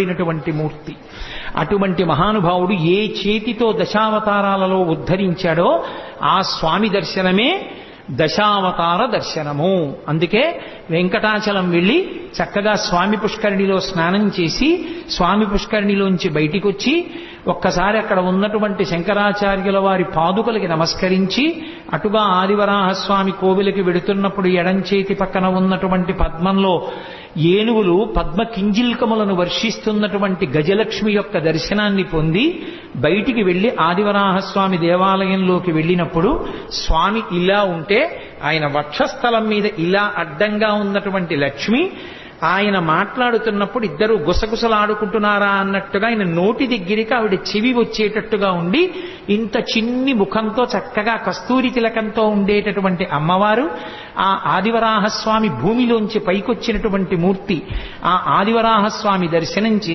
నిలబడినటువంటి మూర్తి. అటువంటి మహానుభావుడు ఏ చేతితో దశావతారాలలో ఉద్ధరించాడో ఆ స్వామి దర్శనమే దశావతార దర్శనము. అందుకే వెంకటాచలం వెళ్ళి చక్కగా స్వామి పుష్కరిణిలో స్నానం చేసి స్వామి పుష్కరిణిలోంచి బయటికి వచ్చి ఒక్కసారి అక్కడ ఉన్నటువంటి శంకరాచార్యుల వారి పాదుకలకి నమస్కరించి అటుగా ఆదివరాహస్వామి కోవిలకి వెడుతున్నప్పుడు ఎడంచేతి పక్కన ఉన్నటువంటి పద్మంలో ఏనుగులు పద్మ కింజిల్కములను వర్షిస్తున్నటువంటి గజలక్ష్మి యొక్క దర్శనాన్ని పొంది బయటికి వెళ్లి ఆదివరాహస్వామి దేవాలయంలోకి వెళ్ళినప్పుడు స్వామి ఇలా ఉంటే ఆయన వక్షస్థలం మీద ఇలా అడ్డంగా ఉన్నటువంటి లక్ష్మి ఆయన మాట్లాడుతున్నప్పుడు ఇద్దరు గుసగుసలాడుకుంటున్నారా అన్నట్టుగా ఆయన నోటి దగ్గరికి ఆవిడ చెవి వచ్చేటట్టుగా ఉండి ఇంత చిన్ని ముఖంతో చక్కగా కస్తూరి తిలకంతో ఉండేటటువంటి అమ్మవారు ఆ ఆదివరాహస్వామి భూమిలోంచి పైకొచ్చినటువంటి మూర్తి. ఆ ఆదివరాహస్వామి దర్శనం